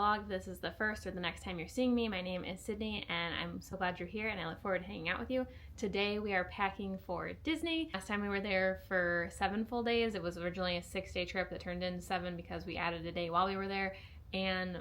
vlog, this is the first or the next time you're seeing me. My name is Sydney and I'm so glad you're here and I look forward to hanging out with you. Today we are packing for Disney. Last time we were there for 7 full days. It was originally a 6-day trip that turned into 7 because we added a day while we were there. And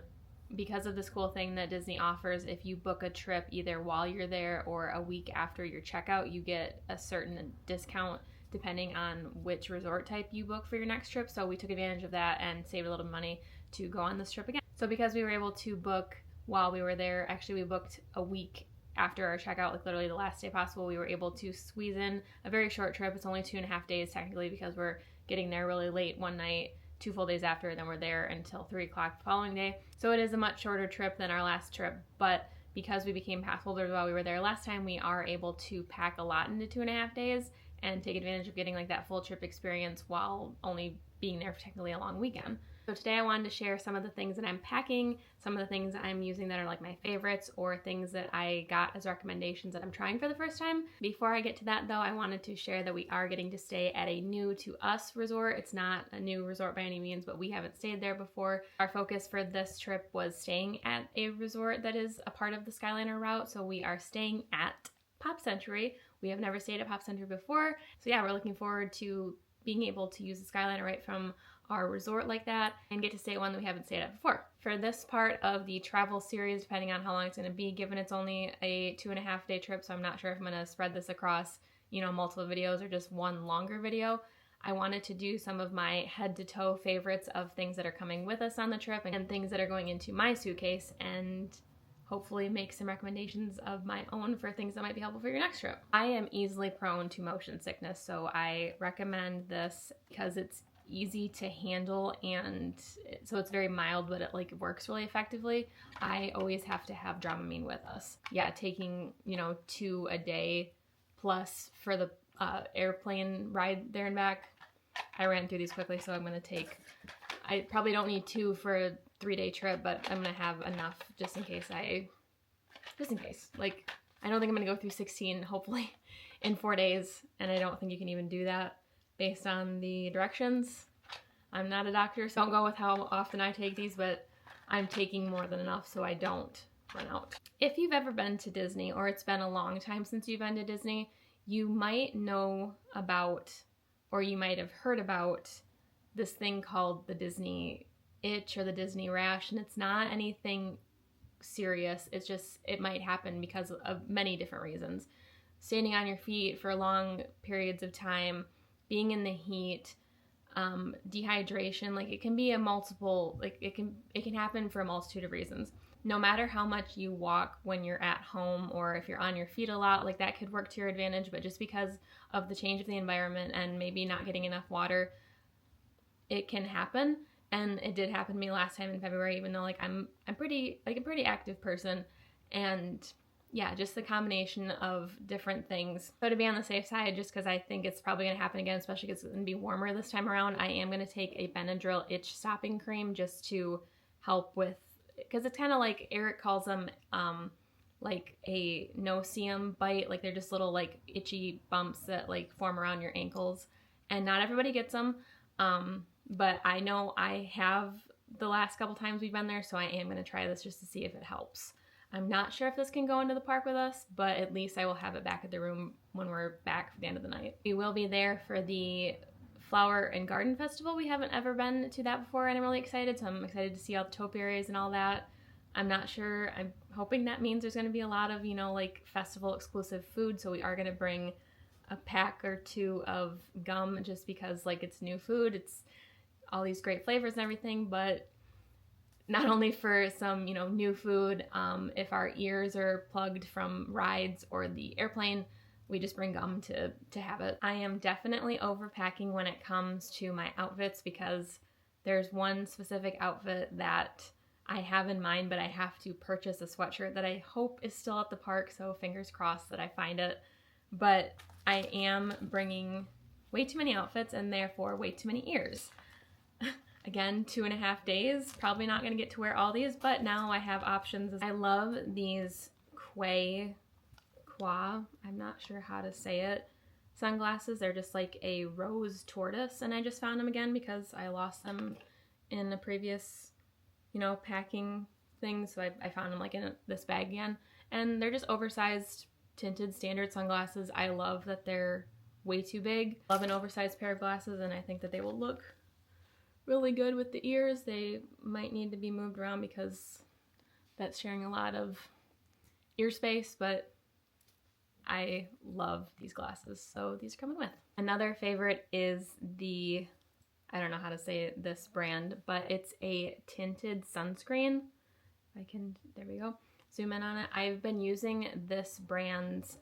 because of this cool thing that Disney offers, if you book a trip either while you're there or a week after your checkout, you get a certain discount depending on which resort type you book for your next trip. So we took advantage of that and saved a little money to go on this trip again. So because we were able to book while we were there, actually we booked a week after our checkout, like literally the last day possible, we were able to squeeze in a very short trip. It's only 2.5 days technically because we're getting there really late one night, 2 full days after, and then we're there until 3 o'clock the following day. So it is a much shorter trip than our last trip, but because we became pass holders while we were there last time, we are able to pack a lot into 2.5 days and take advantage of getting like that full trip experience while only being there for technically a long weekend. So today I wanted to share some of the things that I'm packing, some of the things I'm using that are like my favorites, or things that I got as recommendations that I'm trying for the first time. Before I get to that though, I wanted to share that we are getting to stay at a new to us resort. It's not a new resort by any means, but we haven't stayed there before. Our focus for this trip was staying at a resort that is a part of the Skyliner route, so we are staying at Pop Century. We have never stayed at Pop Century before, so yeah, we're looking forward to being able to use the Skyliner right from our resort like that and get to stay at one that we haven't stayed at before. For this part of the travel series, depending on how long it's going to be, given it's only a 2.5 day trip, so I'm not sure if I'm going to spread this across, multiple videos or just one longer video, I wanted to do some of my head to toe favorites of things that are coming with us on the trip and things that are going into my suitcase, and hopefully make some recommendations of my own for things that might be helpful for your next trip. I am easily prone to motion sickness, so I recommend this because it's easy to handle, and so it's very mild, but it works really effectively. I always have to have Dramamine with us. Yeah, taking 2 a day plus for the airplane ride there and back. I ran through these quickly, so I'm gonna take, I probably don't need 2 for a 3-day trip, but I'm gonna have enough just in case. I don't think I'm gonna go through 16 hopefully in 4 days, and I don't think you can even do that based on the directions. I'm not a doctor, so don't go with how often I take these, but I'm taking more than enough so I don't run out. If you've ever been to Disney, or it's been a long time since you've been to Disney, you might know about, or you might have heard about, this thing called the Disney itch or the Disney rash, and it's not anything serious. It's just, it might happen because of many different reasons. Standing on your feet for long periods of time, being in the heat, dehydration, it can be it can happen for a multitude of reasons. No matter how much you walk when you're at home, or if you're on your feet a lot, that could work to your advantage, but just because of the change of the environment and maybe not getting enough water, it can happen. And it did happen to me last time in February, even though I'm a pretty active person, and yeah, just the combination of different things. So to be on the safe side, just because I think it's probably going to happen again, especially because it's going to be warmer this time around, I am going to take a Benadryl itch stopping cream just to help with, because it's kind of like Eric calls them a no-see-um bite. They're just little itchy bumps that form around your ankles, and not everybody gets them. But I know I have the last couple times we've been there, so I am going to try this just to see if it helps. I'm not sure if this can go into the park with us, but at least I will have it back at the room when we're back for the end of the night. We will be there for the Flower and Garden Festival. We haven't ever been to that before, and I'm really excited, so I'm excited to see all the topiaries and all that. I'm not sure. I'm hoping that means there's going to be a lot of, festival exclusive food, so we are going to bring a pack or 2 of gum just because, it's new food. It's all these great flavors and everything, but not only for some, new food, if our ears are plugged from rides or the airplane, we just bring gum to have it. I am definitely overpacking when it comes to my outfits, because there's one specific outfit that I have in mind, but I have to purchase a sweatshirt that I hope is still at the park, so fingers crossed that I find it. But I am bringing way too many outfits and therefore way too many ears. Again, 2.5 days, probably not going to get to wear all these, but now I have options. I love these Qua, I'm not sure how to say it, sunglasses. They're just like a rose tortoise, and I just found them again because I lost them in a previous, packing things, so I found them like in this bag again. And they're just oversized tinted standard sunglasses. I love that they're way too big. Love an oversized pair of glasses, and I think that they will look really good with the ears. They might need to be moved around because that's sharing a lot of ear space, but I love these glasses, so these are coming with. Another favorite is the, I don't know how to say this brand, but it's a tinted sunscreen. I can, there we go, zoom in on it. I've been using this brand's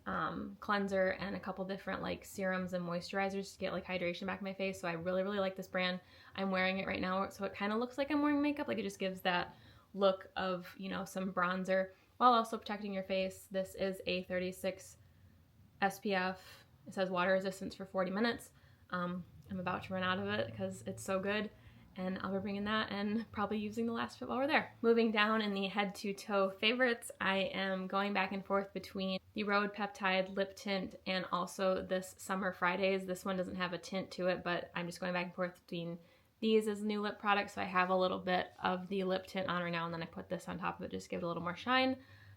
cleanser and a couple different like serums and moisturizers to get like hydration back in my face, so I really, really like this brand. I'm wearing it right now, so it kind of looks like I'm wearing makeup, like it just gives that look of, you know, some bronzer while also protecting your face. This is a 36 SPF. It says water resistance for 40 minutes. I'm about to run out of it because it's so good, and I'll be bringing that and probably using the last bit while we're there. Moving down in the head to toe favorites, I am going back and forth between the Rhode Peptide lip tint and also this Summer Fridays. This one doesn't have a tint to it, but I'm just going back and forth between these as a new lip product, so I have a little bit of the lip tint on right now, and then I put this on top of it just to give it a little more shine.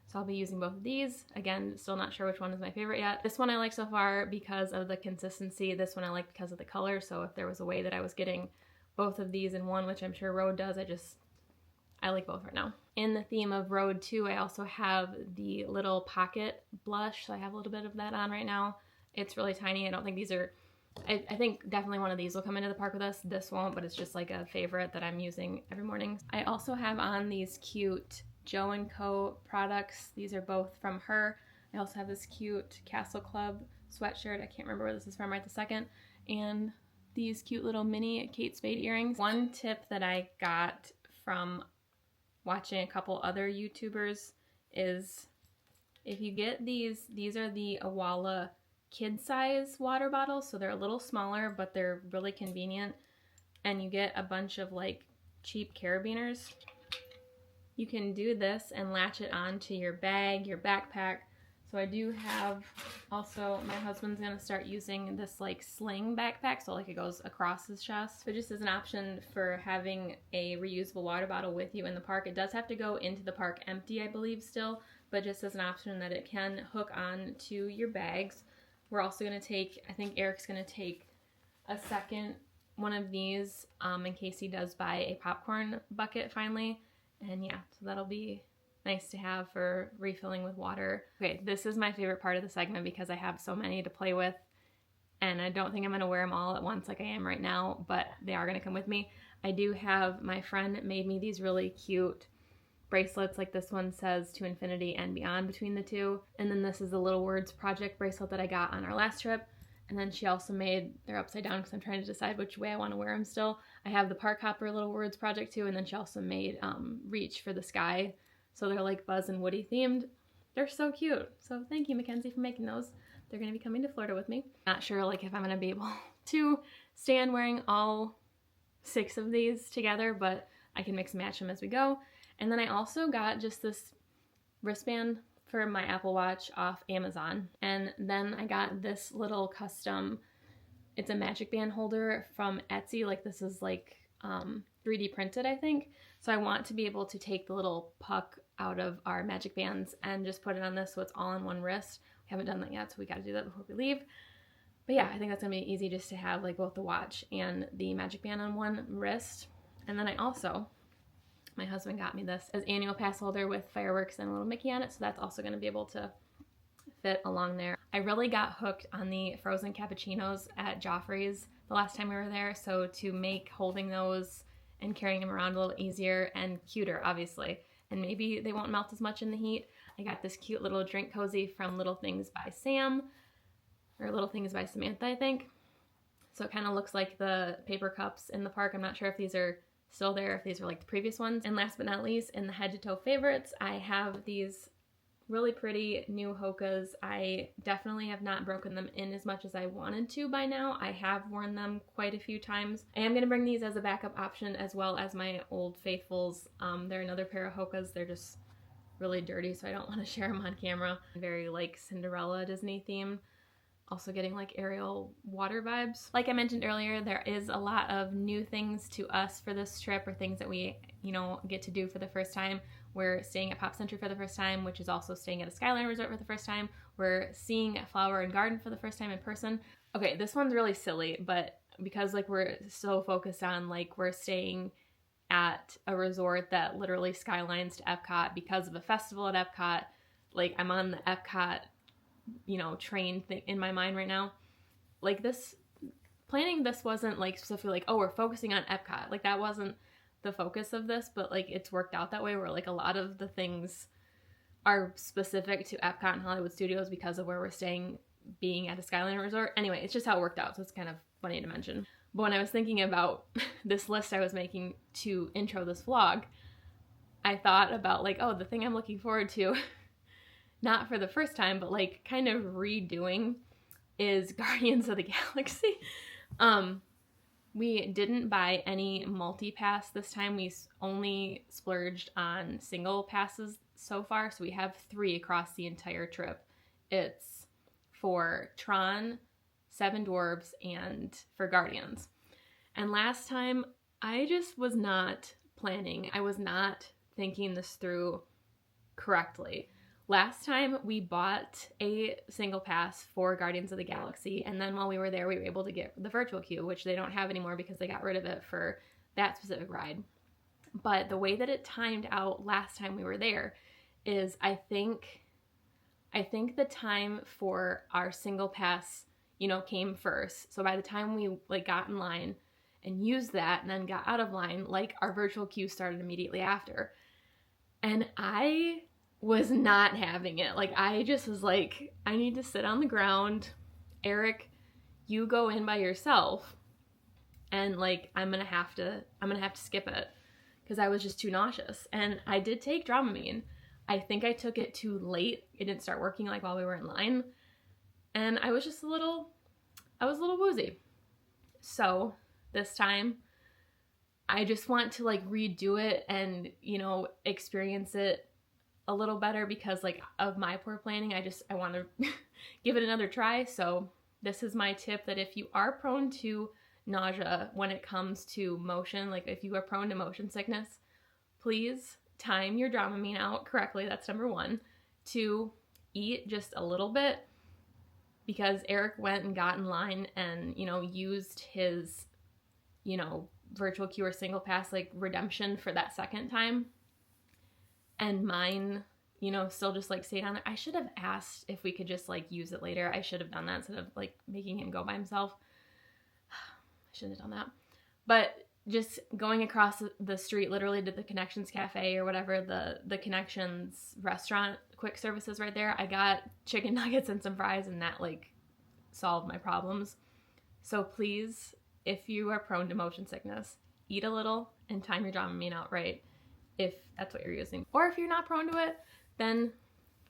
So I'll be using both of these. Again, still not sure which one is my favorite yet. This one I like so far because of the consistency. This one I like because of the color. So if there was a way that I was getting both of these in one, which I'm sure Rhode does, I like both right now. In the theme of Rhode too, I also have the little pocket blush. So I have a little bit of that on right now. It's really tiny. I don't think these are, I think definitely one of these will come into the park with us. This won't, but it's just like a favorite that I'm using every morning. I also have on these cute Joe & Co. products. These are both from her. I also have this cute Castle Club sweatshirt. I can't remember where this is from right this second. And these cute little mini Kate Spade earrings. One tip that I got from watching a couple other YouTubers is if you get these are the Awala kid size water bottles. So they're a little smaller, but they're really convenient. And you get a bunch of like cheap carabiners. You can do this and latch it onto your bag, your backpack. So I do have also, my husband's gonna start using this like sling backpack, so like it goes across his chest. So just as an option for having a reusable water bottle with you in the park. It does have to go into the park empty, I believe still, but just as an option that it can hook on to your bags. We're also gonna take, I think Eric's gonna take a second one of these in case he does buy a popcorn bucket finally. And yeah, so that'll be nice to have for refilling with water. Okay, this is my favorite part of the segment because I have so many to play with, and I don't think I'm gonna wear them all at once like I am right now, but they are gonna come with me. I do have, my friend made me these really cute bracelets, like this one says to infinity and beyond between the two. And then this is the Little Words Project bracelet that I got on our last trip. And then she also made, they're upside down because I'm trying to decide which way I want to wear them still. I have the Park Hopper Little Words Project too, and then she also made Reach for the Sky. So they're like Buzz and Woody themed. They're so cute. So thank you, Mackenzie, for making those. They're going to be coming to Florida with me. Not sure like if I'm going to be able to stand wearing all 6 of these together, but I can mix and match them as we go. And then I also got just this wristband for my Apple Watch off Amazon. And then I got this little custom, it's a magic band holder from Etsy. Like this is like 3D printed, I think. So I want to be able to take the little puck out of our magic bands and just put it on this so it's all on one wrist. We haven't done that yet, so we got to do that before we leave. But yeah, I think that's gonna be easy just to have like both the watch and the magic band on one wrist. And then I also, my husband got me this as annual pass holder with fireworks and a little Mickey on it, so that's also going to be able to fit along there. I really got hooked on the frozen cappuccinos at Joffrey's the last time we were there, so to make holding those and carrying them around a little easier and cuter, obviously, and maybe they won't melt as much in the heat, I got this cute little drink cozy from Little Things by Sam, or Little Things by Samantha, I think. So it kind of looks like the paper cups in the park. I'm not sure if these are still there, if these were like the previous ones. And last but not least, in the head to toe favorites, I have these really pretty new Hokas. I definitely have not broken them in as much as I wanted to by now. I have worn them quite a few times. I am going to bring these as a backup option as well as my Old Faithfuls. They're another pair of Hokas. They're just really dirty, so I don't want to share them on camera. Very like Cinderella Disney theme. Also getting like Ariel water vibes. Like I mentioned earlier, there is a lot of new things to us for this trip, or things that we, you know, get to do for the first time. We're staying at Pop Century for the first time, which is also staying at a Skyliner resort for the first time. We're seeing Flower and Garden for the first time in person. Okay, this one's really silly, but because like we're so focused on like we're staying at a resort that literally skylines to Epcot because of a festival at Epcot, like I'm on the Epcot, train thing in my mind right now. Like planning this wasn't like specifically like, oh, we're focusing on Epcot. Like that wasn't the focus of this, but like it's worked out that way where like a lot of the things are specific to Epcot and Hollywood Studios because of where we're staying, being at a Skyliner resort. Anyway, it's just how it worked out, so it's kind of funny to mention. But when I was thinking about this list I was making to intro this vlog, I thought about like, oh, the thing I'm looking forward to, not for the first time, but like kind of redoing is Guardians of the Galaxy. We didn't buy any multi-pass this time. We only splurged on single passes so far, so we have 3 across the entire trip. It's for Tron, Seven Dwarfs, and for Guardians. And last time, I just was not planning. I was not thinking this through correctly. Last time, we bought a single pass for Guardians of the Galaxy, and then while we were there, we were able to get the virtual queue, which they don't have anymore because they got rid of it for that specific ride. But the way that it timed out last time we were there is I think the time for our single pass, came first. So by the time we like got in line and used that and then got out of line, like our virtual queue started immediately after. And I was not having it. Like I just was like, I need to sit on the ground. Eric, you go in by yourself. And like I'm gonna have to skip it because I was just too nauseous. And I did take Dramamine. I think I took it too late. It didn't start working like while we were in line. And I was just a little woozy. So this time I just want to like redo it and, experience it a little better because like of my poor planning. I want to give it another try. So this is my tip that if you are prone to nausea when it comes to motion, like if you are prone to motion sickness, please time your Dramamine out correctly. That's number 1. 2, eat just a little bit because Eric went and got in line and, used his, virtual queue or single pass like redemption for that second time. And mine, still just like stayed on there. I should have asked if we could just like use it later. I should have done that instead of like making him go by himself. I shouldn't have done that. But just going across the street, literally to the Connections Cafe or whatever, the Connections restaurant, quick services right there. I got chicken nuggets and some fries and that like solved my problems. So please, if you are prone to motion sickness, eat a little and time your Dramamine out right if that's what you're using. Or if you're not prone to it, then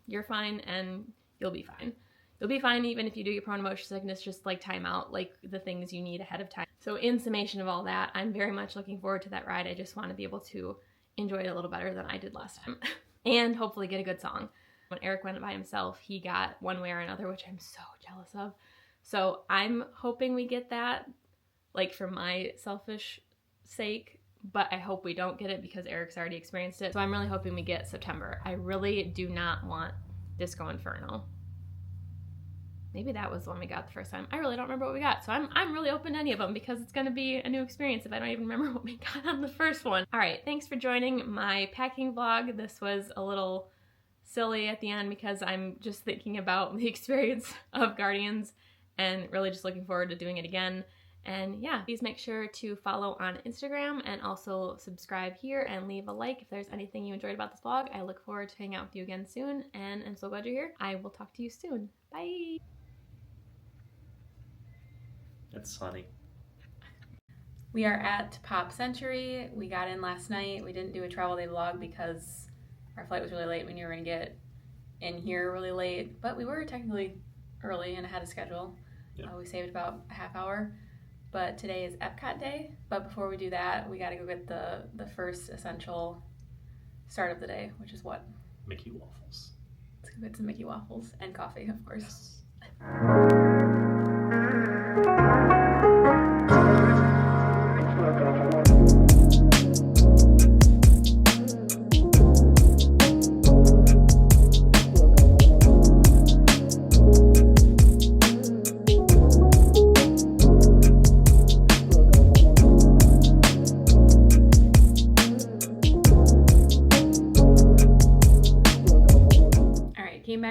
you're fine and you'll be fine. You'll be fine even if you do get prone to motion sickness, just like time out like the things you need ahead of time. So in summation of all that, I'm very much looking forward to that ride. I just want to be able to enjoy it a little better than I did last time and hopefully get a good song. When Eric went by himself, he got One Way or Another, which I'm so jealous of. So I'm hoping we get that, like for my selfish sake, but I hope we don't get it because Eric's already experienced it. So I'm really hoping we get September. I really do not want Disco Inferno. Maybe that was the one we got the first time. I really don't remember what we got. So I'm really open to any of them because it's going to be a new experience if I don't even remember what we got on the first one. All right, thanks for joining my packing vlog. This was a little silly at the end because I'm just thinking about the experience of Guardians and really just looking forward to doing it again. And yeah, please make sure to follow on Instagram and also subscribe here and leave a like if there's anything you enjoyed about this vlog. I look forward to hanging out with you again soon and I'm so glad you're here. I will talk to you soon. Bye. That's funny. We are at Pop Century. We got in last night. We didn't do a travel day vlog because our flight was really late. We knew we were going to get in here really late, but we were technically early and ahead of schedule. Yeah. We saved about a half hour. But today is Epcot day. But before we do that, we got to go get the first essential start of the day, which is what? Mickey waffles. Let's go get some Mickey waffles and coffee, of course. Yes.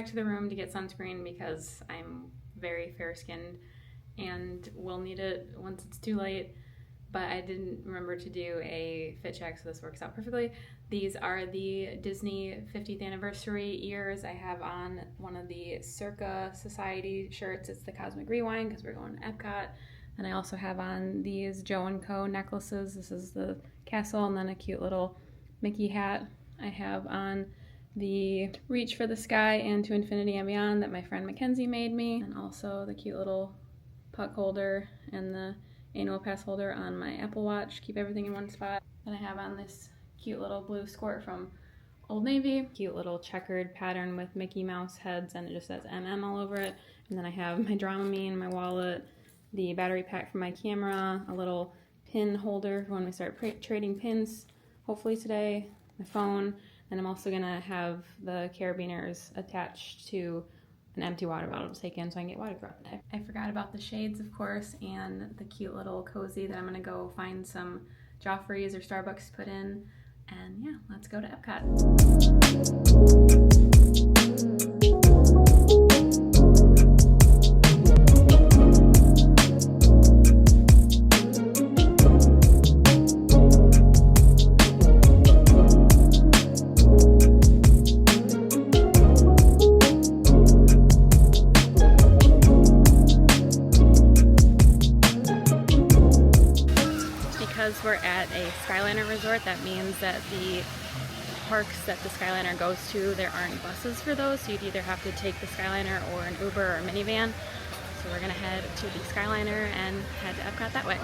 back to the room to get sunscreen because I'm very fair-skinned and will need it once it's too late. But I didn't remember to do a fit check, so this works out perfectly. These are the Disney 50th anniversary ears. I have on one of the Circa Society shirts. It's the Cosmic Rewind because we're going to Epcot. And I also have on these Joe & Co. necklaces. This is the castle, and then a cute little Mickey hat. I have on the Reach for the Sky and To Infinity and Beyond that my friend Mackenzie made me. And also the cute little puck holder and the annual pass holder on my Apple Watch. Keep everything in one spot. Then I have on this cute little blue skirt from Old Navy. Cute little checkered pattern with Mickey Mouse heads, and it just says MM all over it. And then I have my Dramamine, my wallet, the battery pack for my camera, a little pin holder for when we start trading pins, hopefully today, my phone, and I'm also gonna have the carabiners attached to an empty water bottle to take in so I can get water throughout the day. I forgot about the shades, of course, and the cute little cozy that I'm gonna go find some Joffrey's or Starbucks to put in. And yeah, let's go to Epcot. Because we're at a Skyliner resort, that means that the parks that the Skyliner goes to, there aren't buses for those, so you'd either have to take the Skyliner or an Uber or a minivan. So we're gonna head to the Skyliner and head to Epcot that way.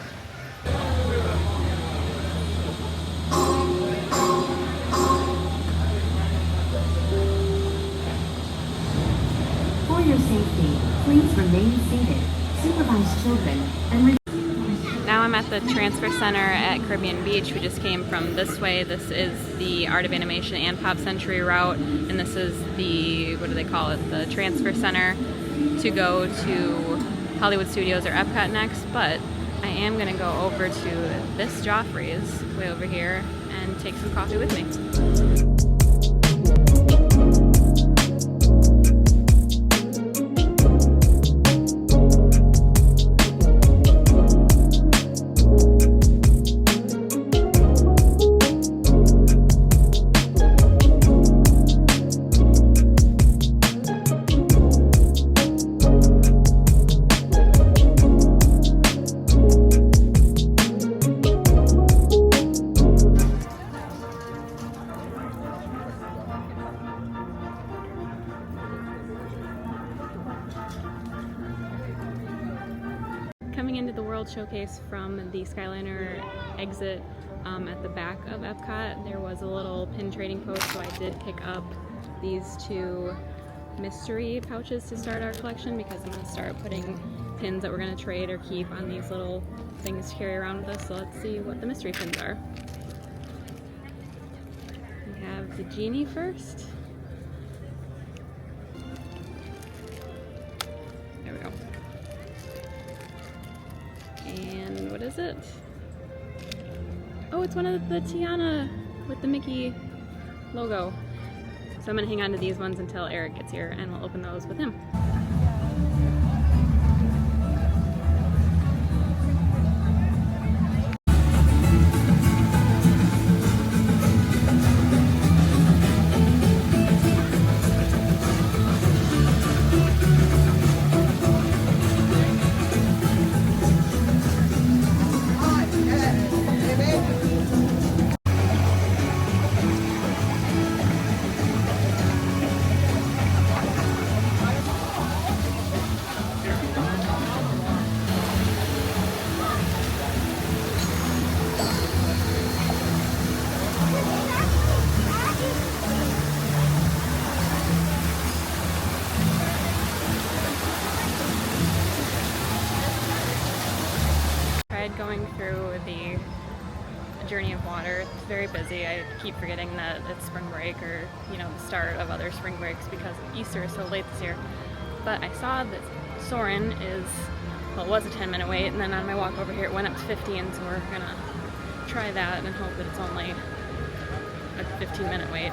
For your safety, please remain seated, supervise children, and Now I'm at the transfer center at Caribbean Beach. We just came from this way. This is the Art of Animation and Pop Century route, and this is the, what do they call it, the transfer center to go to Hollywood Studios or Epcot next. But I am gonna go over to this Joffrey's way over here and take some coffee with me. Coming into the World Showcase from the Skyliner exit at the back of Epcot, there was a little pin trading post, so I did pick up these two mystery pouches to start our collection because I'm going to start putting pins that we're going to trade or keep on these little things to carry around with us. So let's see what the mystery pins are. We have the genie first. There we go. And what is it? Oh, it's one of the Tiana with the Mickey logo. So I'm gonna hang on to these ones until Eric gets here and we'll open those with him. Going through the Journey of Water. It's very busy. I keep forgetting that it's spring break or, you know, the start of other spring breaks because Easter is so late this year. But I saw that Soarin' is, well, it was a 10-minute wait, and then on my walk over here it went up to 15, so we're gonna try that and hope that it's only a 15-minute wait.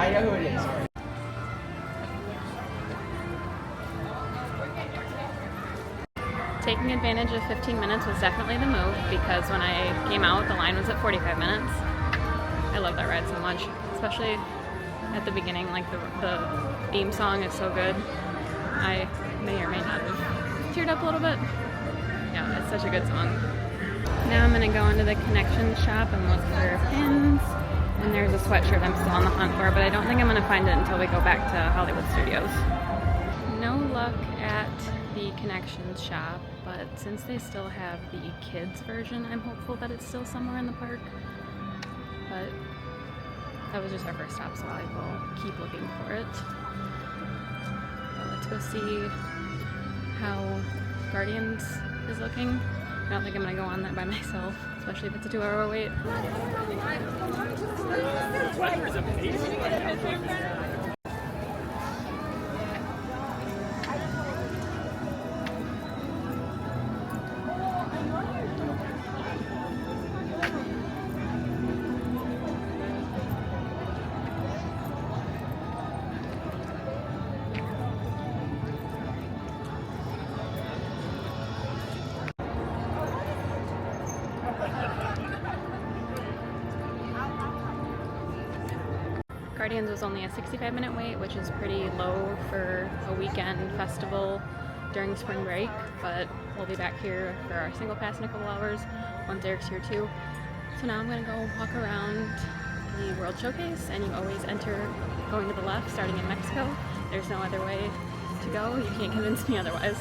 I know who it is. Taking advantage of 15 minutes was definitely the move because when I came out, the line was at 45 minutes. I love that ride so much, especially at the beginning. Like the theme song is so good. I may or may not have teared up a little bit. Yeah, it's such a good song. Now I'm gonna go into the connections shop and look for pins. And there's a sweatshirt I'm still on the hunt for, but I don't think I'm gonna find it until we go back to Hollywood Studios. No luck at the connections shop, but since they still have the kids version, I'm hopeful that it's still somewhere in the park. But that was just our first stop, so I will keep looking for it. But let's go see how Guardians is looking. I don't think I'm gonna go on that by myself, especially if it's a 2-hour wait. Guardians was only a 65-minute wait, which is pretty low for a weekend festival during spring break, but we'll be back here for our single pass in a couple hours once Eric's here too. So now I'm gonna go walk around the World Showcase, and you always enter going to the left, starting in Mexico. There's no other way to go. You can't convince me otherwise.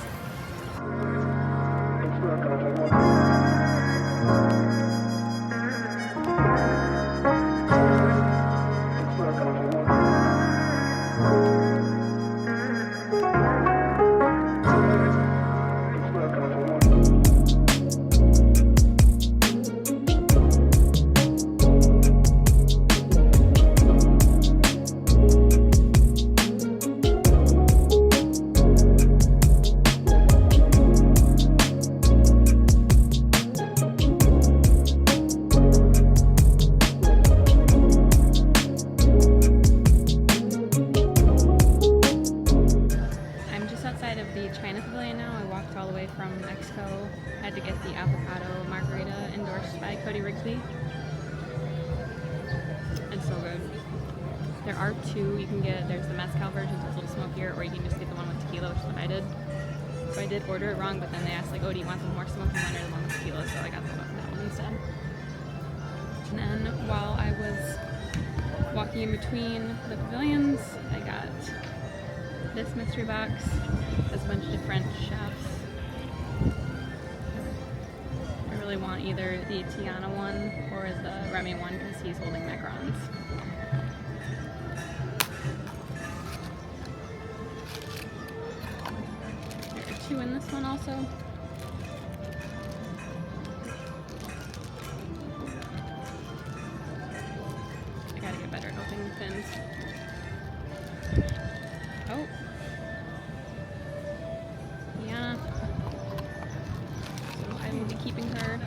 Had to get the avocado margarita endorsed by Cody Rigsby. It's so good. There are two you can get. There's the mezcal version, so it's a little smokier, or you can just get the one with tequila, which is what I did. So I did order it wrong, but then they asked like, oh, do you want the more smoky one or the one with tequila? So I got that one instead. And then while I was walking in between the pavilions, I got this mystery box. There's a bunch of different chefs. I really want either the Tiana one or the Remy one because he's holding macarons. There are two in this one also. I gotta get better at opening the pins. Oh. Yeah. So I will be keeping her.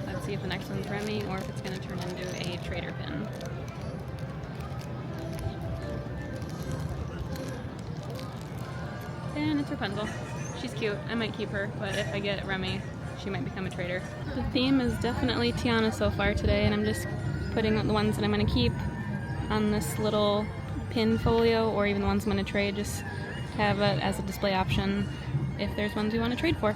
Let's see if the next one's Remy or if it's going to turn into a trader pin. And it's Rapunzel. She's cute. I might keep her, but if I get Remy, she might become a trader. The theme is definitely Tiana so far today, and I'm just putting the ones that I'm going to keep on this little pin folio, or even the ones I'm going to trade, just have it as a display option if there's ones we want to trade for.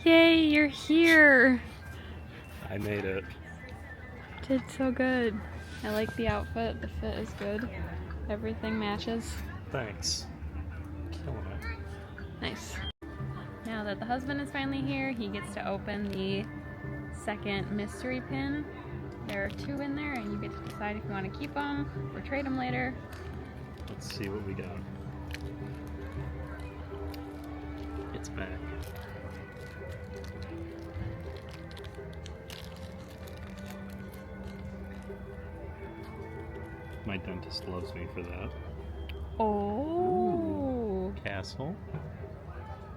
Yay, you're here! I made it. Did so good. I like the outfit, the fit is good. Everything matches. Thanks. Killing it. Nice. Now that the husband is finally here, he gets to open the second mystery pin. There are two in there, and you get to decide if you want to keep them or trade them later. Let's see what we got. It's back. My dentist loves me for that. Oh, Castle.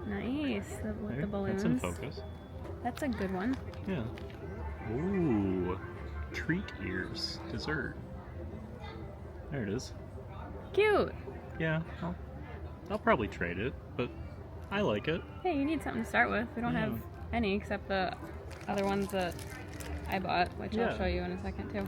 nice. With There, the balloons. That's in focus. That's a good one. Yeah. Ooh. Treat ears. Dessert. There it is. Cute. Yeah, I'll probably trade it, but I like it. Hey, you need something to start with. We don't have any except the other ones that I bought, which I'll show you in a second too.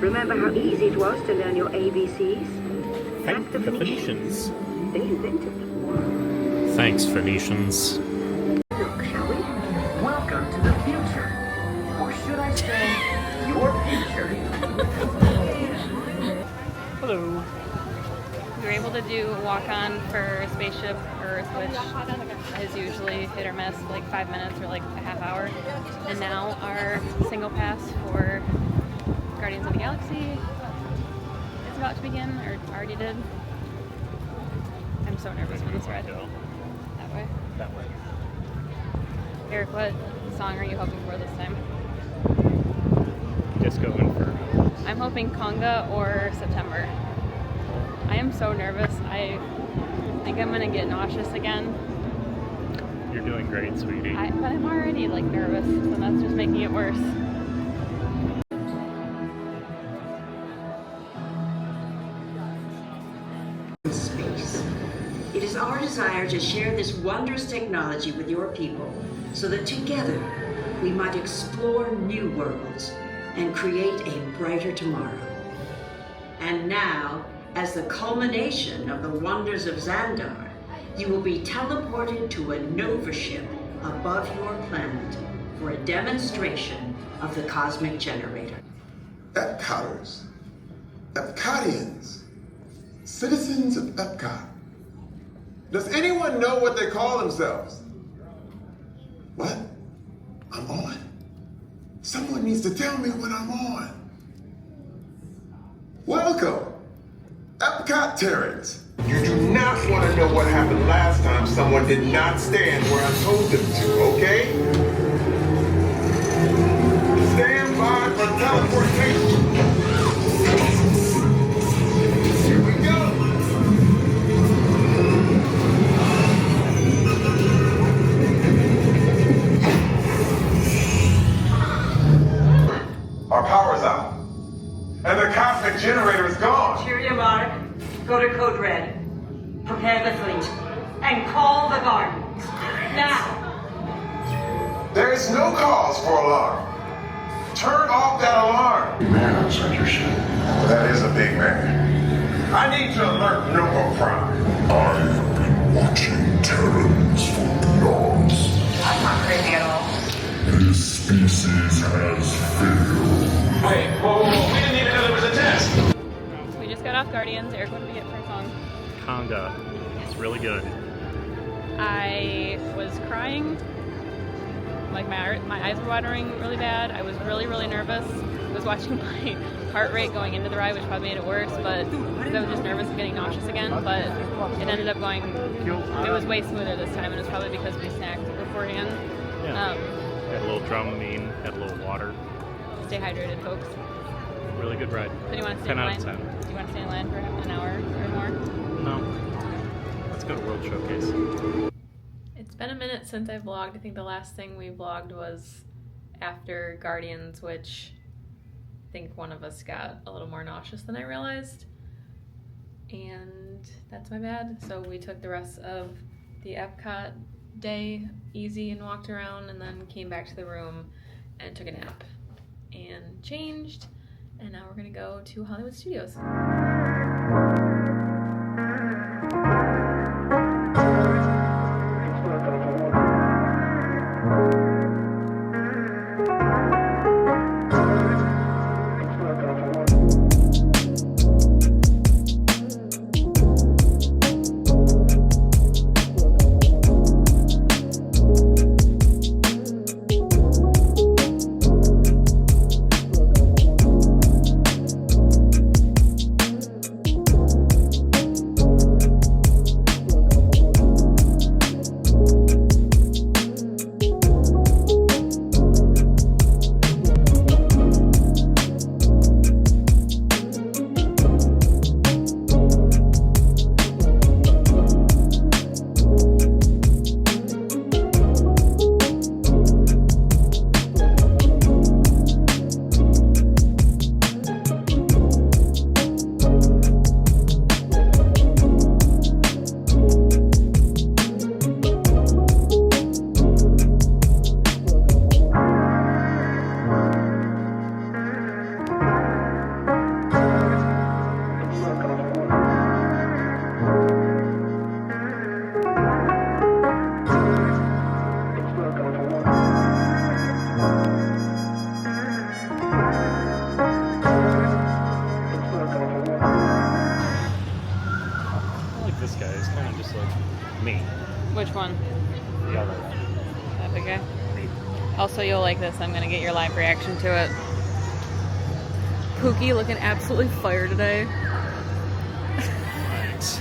Remember how easy it was to learn your ABCs? Thank the Phoenicians. They invented them. Thanks, Phoenicians. Look, shall we? Welcome to the future. Or should I say, your future. Hello. We were able to do a walk-on for Spaceship Earth, which is usually hit or miss, like 5 minutes or like a half hour. And now our single pass for Guardians of the Galaxy is about to begin, or already did. I'm so nervous for this ride. That way. That way. Eric, what song are you hoping for this time? Disco Inferno. I'm hoping Conga or September. I am so nervous. I think I'm gonna get nauseous again. You're doing great, sweetie. But I'm already like nervous, so that's just making it worse. Space. It is our desire to share this wondrous technology with your people so that together we might explore new worlds and create a brighter tomorrow. And now, as the culmination of the wonders of Xandar, you will be teleported to a Nova ship above your planet for a demonstration of the cosmic generator. Epcoters, Epcotians, citizens of Epcot. Does anyone know what they call themselves? What? I'm on. Someone needs to tell me when I'm on. Welcome, Epcot Terrans. You do not want to know what happened last time someone did not stand where I told them to, okay? Stand by for teleportation. Here we go. Our power's out. And the cosmic generator is gone. Cheerio, Mark. Go to Code Red. Prepare the fleet. And call the Guardians. Now! There is no cause for alarm. Turn off that alarm. Man outside your ship. That is a big man. I need to alert Nova Prime. I have been watching Terrans for eons. I'm not crazy at all. This species has failed. Wait, whoa, we didn't even know there was a test. We just got off Guardians. Eric, what did we get for a song? Conga. It's really good. I was crying. Like my eyes were watering really bad. I was really, really nervous. I was watching my heart rate going into the ride, which probably made it worse, but I was just nervous of getting nauseous again. But it ended up going, it was way smoother this time, and it's probably because we snacked beforehand. Yeah. Had a little Dramamine, had a little water. Stay hydrated, folks. Really good ride. So do you want to stay 10 in out line? of 10. Do you want to stay in line for an hour or more? No. Let's go to World Showcase. It's been a minute since I vlogged. I think the last thing we vlogged was after Guardians, which I think one of us got a little more nauseous than I realized. And that's my bad. So we took the rest of the Epcot day easy and walked around, and then came back to the room and took a nap and changed. And now we're gonna go to Hollywood Studios. this guy. He's kind of just like me. Which one? The other one. That big guy? Me. Also, you'll like this. I'm gonna get your live reaction to it. Pookie looking absolutely fire today. Thanks.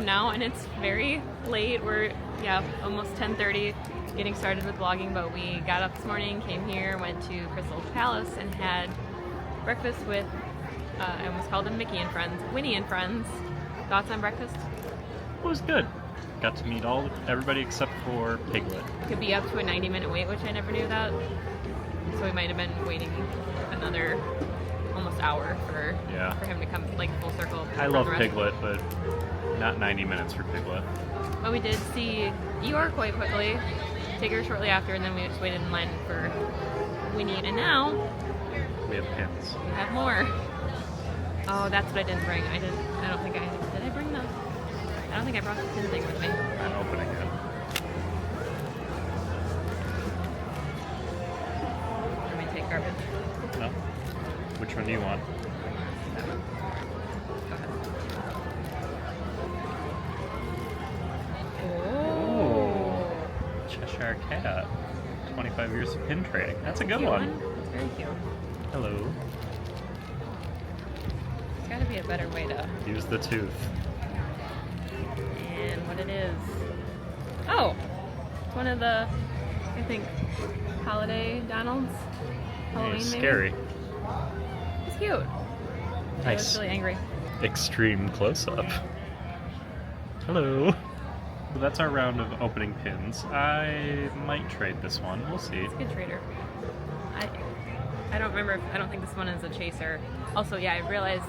Now, and it's very late. We're almost 10:30 getting started with vlogging, but we got up this morning, came here, went to Crystal Palace and had breakfast with I almost called them Mickey and Friends, Winnie and Friends. Thoughts on breakfast? It was good. Got to meet everybody except for Piglet. Could be up to a 90-minute wait, which I never knew that. So we might have been waiting another almost hour for him to come like full circle. I love Piglet, but not 90 minutes for Piglet. But we did see Eeyore quite quickly, Tigger shortly after, and then we just waited in line for Winnie. And now we have pins. We have more. Oh, that's what I didn't bring. I don't think I did. I bring them? I don't think I brought the pin thing with me. I'm opening it. Let me take garbage. No. Which one do you want? That one. Go ahead. Oh. Cheshire Cat. 25 years of pin trading. That's a good one. That's very cute. Hello. There's got to be a better way to use the tooth. And what it is. Oh! It's one of the, I think, holiday Donalds. Halloween, it's maybe? scary. It's cute. Nice. I was really angry. Extreme close-up. Hello. Well, that's our round of opening pins. I might trade this one. We'll see. It's a good trader. I don't remember. I don't think this one is a chaser. Also, yeah, I realized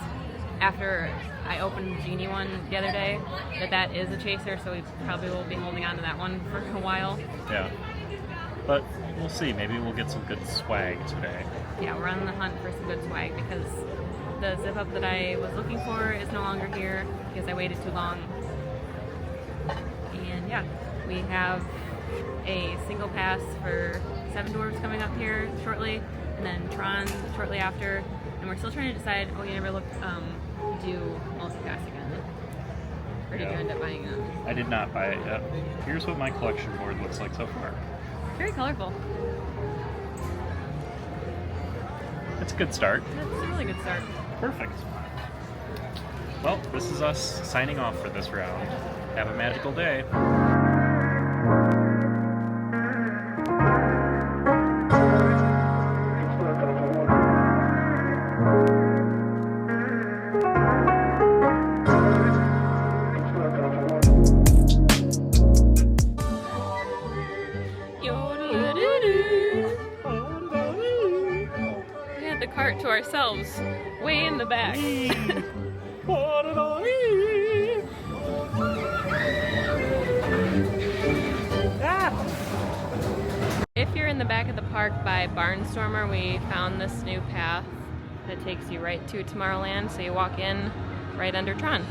after I opened the Genie one the other day that is a chaser, so we probably will be holding on to that one for a while. Yeah. But we'll see. Maybe we'll get some good swag today. Yeah, we're on the hunt for some good swag because the zip up that I was looking for is no longer here because I waited too long. And yeah, we have a single pass for Seven Dwarfs coming up here shortly, and then Tron shortly after. And we're still trying to decide. Oh, you never looked do multi-pass again. Or did you end up buying them? I did not buy it yet. Here's what my collection board looks like so far. Very colorful. It's a good start. That's a really good start. Perfect. Well, this is us signing off for this round. Have a magical day. We had the cart to ourselves, way in the back. If you're in the back of the park by Barnstormer, we found this new path that takes you right to Tomorrowland, so you walk in right under Tron.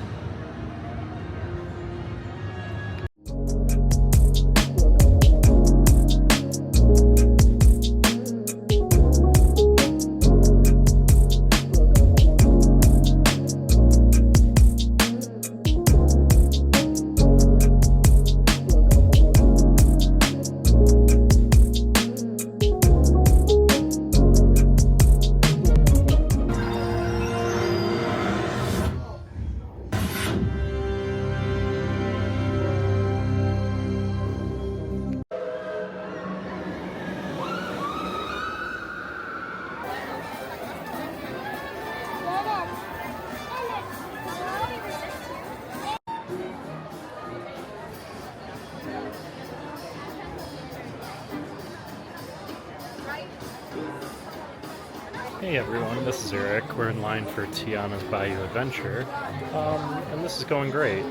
Hey everyone, this is Eric. We're in line for Tiana's Bayou Adventure, and this is going great.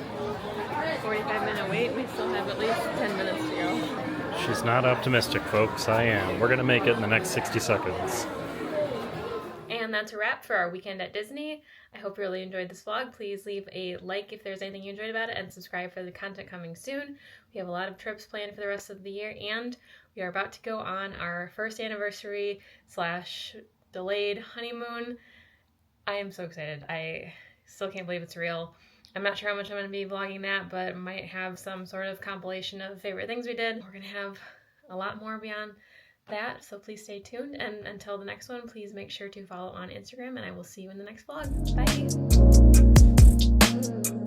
45-minute wait. We still have at least 10 minutes to go. She's not optimistic, folks. I am. We're gonna make it in the next 60 seconds. And that's a wrap for our weekend at Disney. I hope you really enjoyed this vlog. Please leave a like if there's anything you enjoyed about it, and subscribe for the content coming soon. We have a lot of trips planned for the rest of the year, and we are about to go on our first anniversary / delayed honeymoon. I am so excited. I still can't believe it's real. I'm not sure how much I'm going to be vlogging that, but might have some sort of compilation of favorite things we did. We're going to have a lot more beyond that, so please stay tuned. And until the next one, please make sure to follow on Instagram, and I will see you in the next vlog. Bye!